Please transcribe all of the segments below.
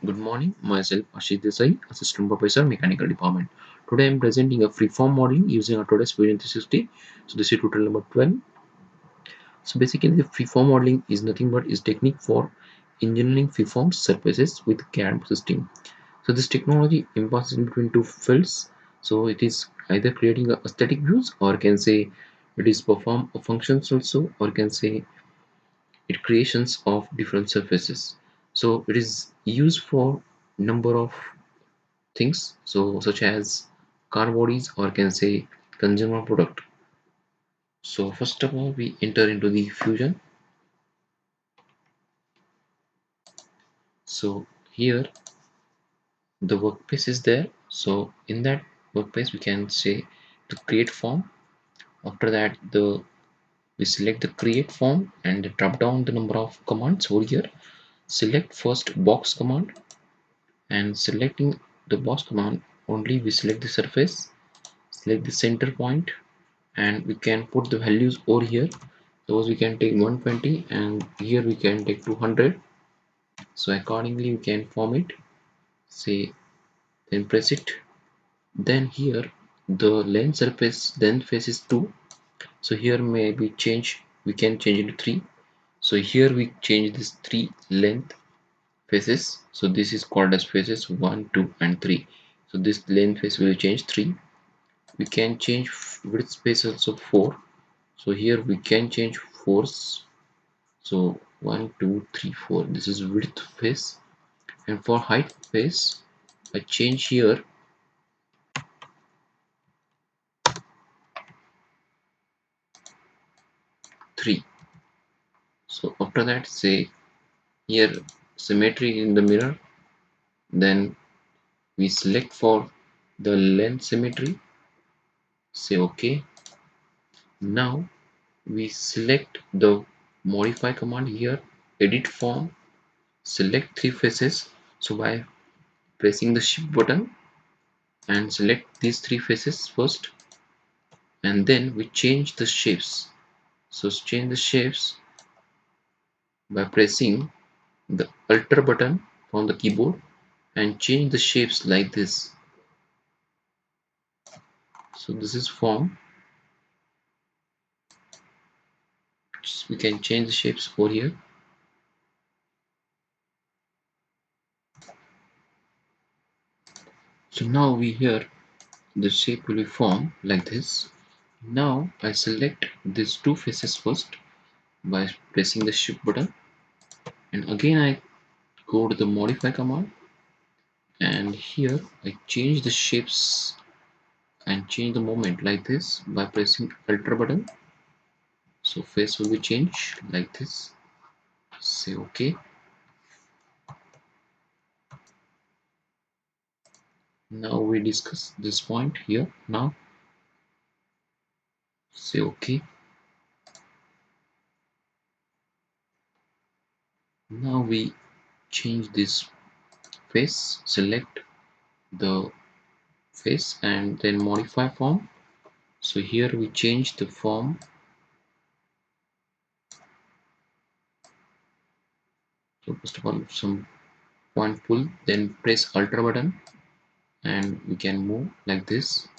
Good morning, myself Ashish Desai, Assistant Professor, Mechanical Department. Today I am presenting a freeform modeling using Autodesk Fusion 360. So this is tutorial number 12. So basically the freeform modeling is nothing but is technique for engineering freeform surfaces with CAD system. So this technology passes in between two fields. So it is either creating a aesthetic views, or can say it is perform a functions also, or can say it creations of different surfaces. So it is used for number of things, so such as car bodies, or can say consumer product. So first of all we enter into the fusion. So here the workspace is there. So in that workspace we can say to create form. After that we select the create form and drop down the number of commands over here. Select first box command, and selecting the box command only we select the surface, select the center point, and we can put the values over here. Suppose we can take 120 and here we can take 200. So accordingly we can form it, say, then press it. Then here the length surface then faces 2. So here maybe change, we can change it to 3. So here we change this 3 length faces. So this is called as faces 1, 2 and 3. So this length face will change 3. We can change width space also 4. So here we can change 4s. So 1, 2, 3, 4. This is width face. And for height face, I change here 3. So after that, say here symmetry in the mirror. Then we select for the length symmetry. Say OK. Now we select the modify command here. Edit form. Select 3 faces. So by pressing the shift button and select these 3 faces first, and then we change the shapes. So change the shapes by pressing the alter button from the keyboard and change the shapes like this. So this is form. We can change the shapes over here. So now we here the shape will be formed like this. Now I select these two faces first by pressing the shift button, and again I go to the modify command, and here I change the shapes and change the moment like this by pressing alter button. So face will be changed like this. Say OK. Now we discuss this point here. Now say OK. Now we change this face, select the face and then modify form. So here we change the form. So first of all some point pull, then press alter button and we can move like this.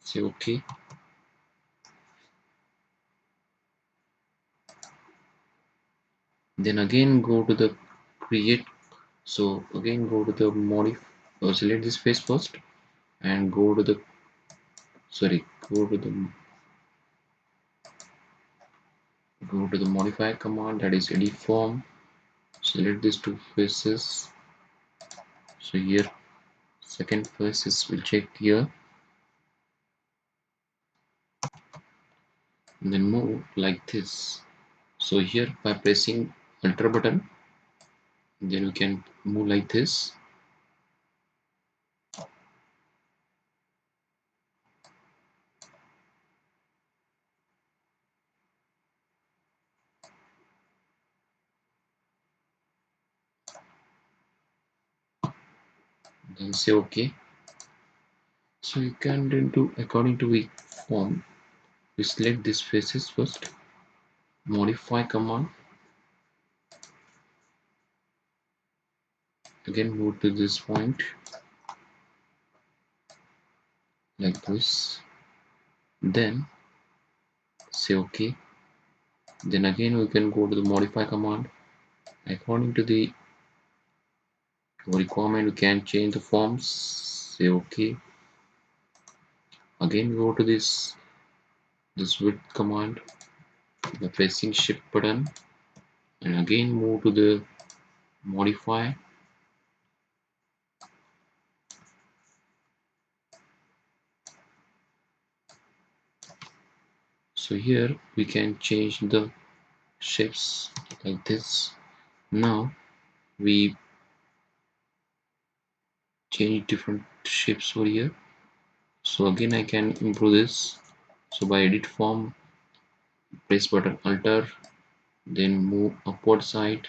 Say OK. Then again go to the create. So again go to the modify, select this face first and go to the, sorry, go to the modify command, that is edit form. Select these two faces. So here second faces will check here, and then move like this. So here by pressing alter button, then we can move like this. Then say OK. So you can then do according to the form. We select these faces first modify command, again move to this point like this, then say OK. Then again we can go to the modify command. According to the requirement we can change the forms, say OK. Again go to this width command by pressing shift button, and again move to the modify. So here we can change the shapes like this. Now we change different shapes over here. So again I can improve this. So by edit form, press button alter, then move upward side.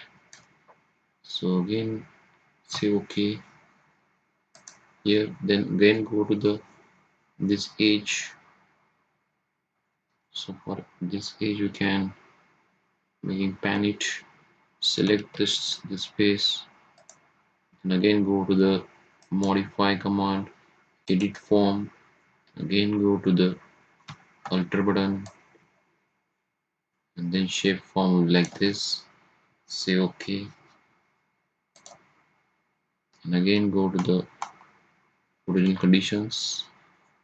So again say OK here, then again go to the this edge. So for this edge we can make pan it, select this space, and again go to the modify command, edit form, again go to the alter button, and then shape form like this, say OK, and again go to the original conditions.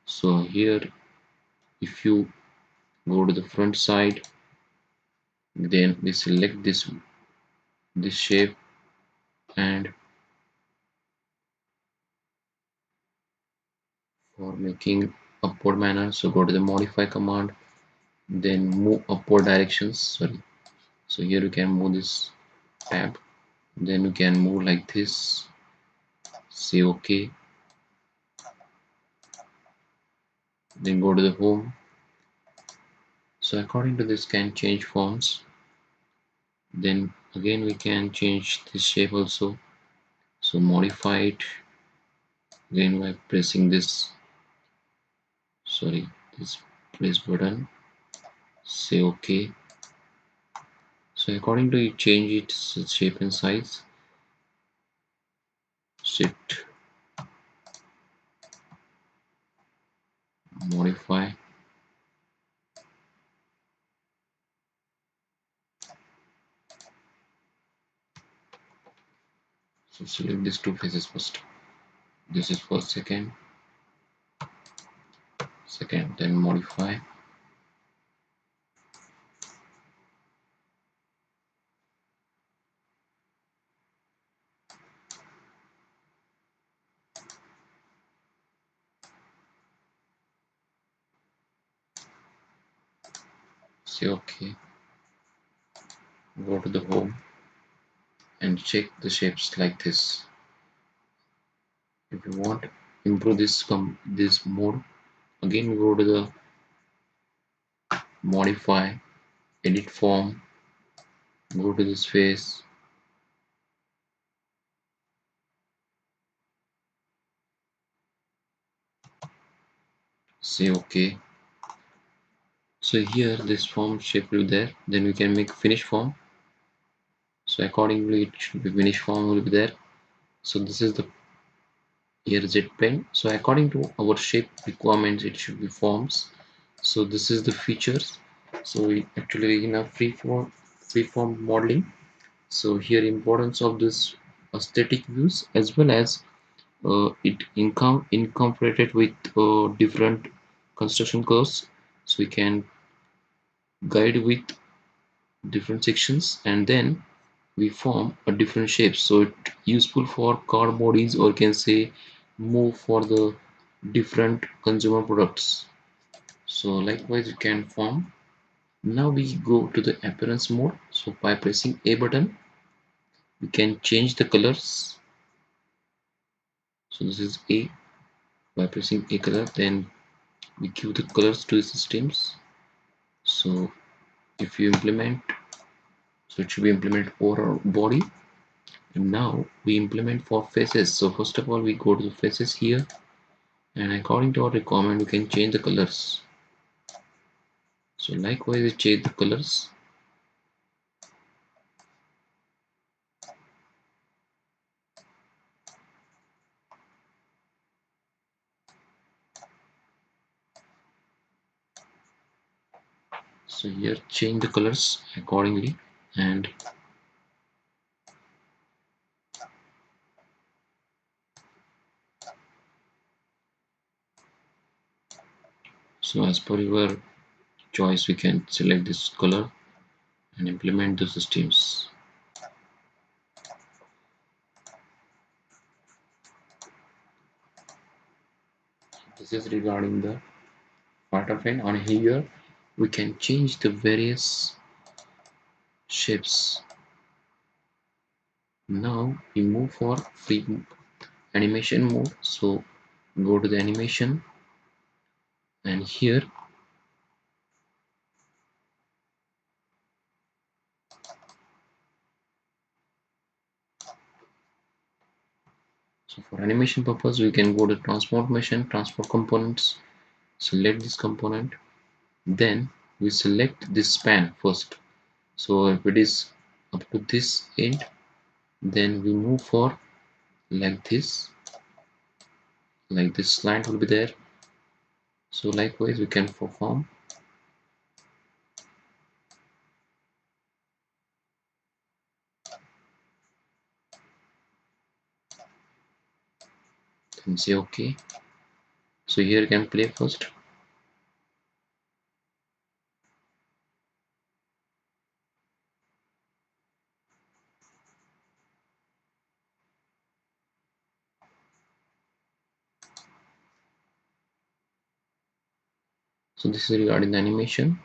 So here if you go to the front side, then we select this shape, and for making upward manner, so go to the modify command, then move upward directions, sorry. So here you can move this tab, then you can move like this, say OK, then go to the home. So according to this can change forms, then again we can change this shape also. So modify it again by pressing this, sorry, this press button, say OK. So according to you change its shape and size, shift modify. So select these two faces first. This is for second, then modify. Say OK. Go to the home and check the shapes like this. If you want improve this mode, again go to the modify, edit form, go to this face, say OK. So here this form shape will be there, then we can make finish form. So accordingly it should be finish form will be there. So this is the here Z plane. So according to our shape requirements it should be forms. So this is the features. So we actually in a free form modeling. So here importance of this aesthetic views, as well as it incorporated with different construction curves, so we can guide with different sections, and then we form a different shapes, so it useful for car bodies, or can say move for the different consumer products. So likewise you can form. Now we go to the appearance mode. So by pressing A button we can change the colors. So this is A. By pressing A color, then we give the colors to the systems. So if you implement, so it should be implement over body, and now we implement for faces. So first of all we go to the faces here, and according to our requirement we can change the colors. So likewise we change the colors. So here change the colors accordingly, and so as per your choice we can select this color and implement the systems. This is regarding the part of it. On here we can change the various shapes. Now we move for free animation mode, so go to the animation, and here so for animation purpose we can go to transformation, transport components, select this component, then we select this span first. So if it is up to this end, then we move for like this slant will be there. So likewise we can perform, and say okay. So here you can play first. So this is regarding the animation.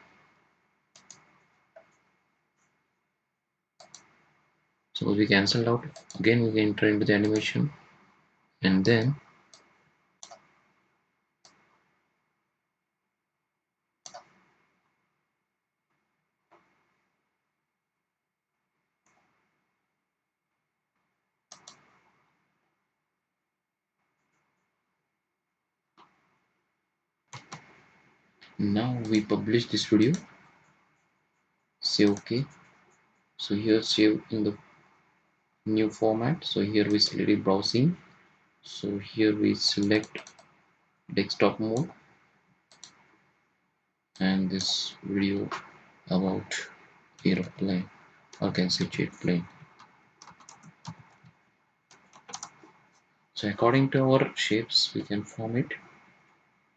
So we cancel out, again we can enter into the animation, and then now we publish this video, say okay. So here save in the new format. So here we select browsing, so here we select desktop mode, and this video about aeroplane, or can say jet plane. So according to our shapes we can form it.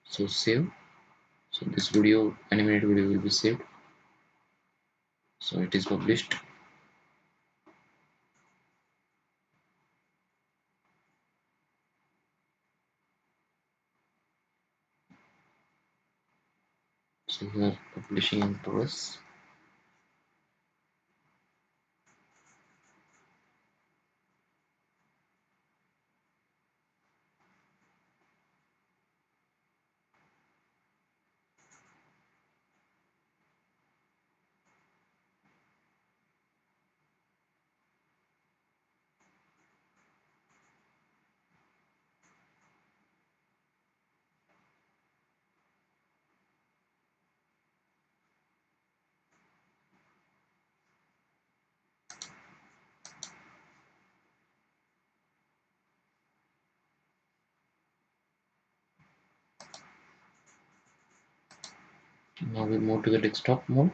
So save. So this video, animated video, will be saved. So it is published. So we are publishing in progress. Now we move to the desktop mode.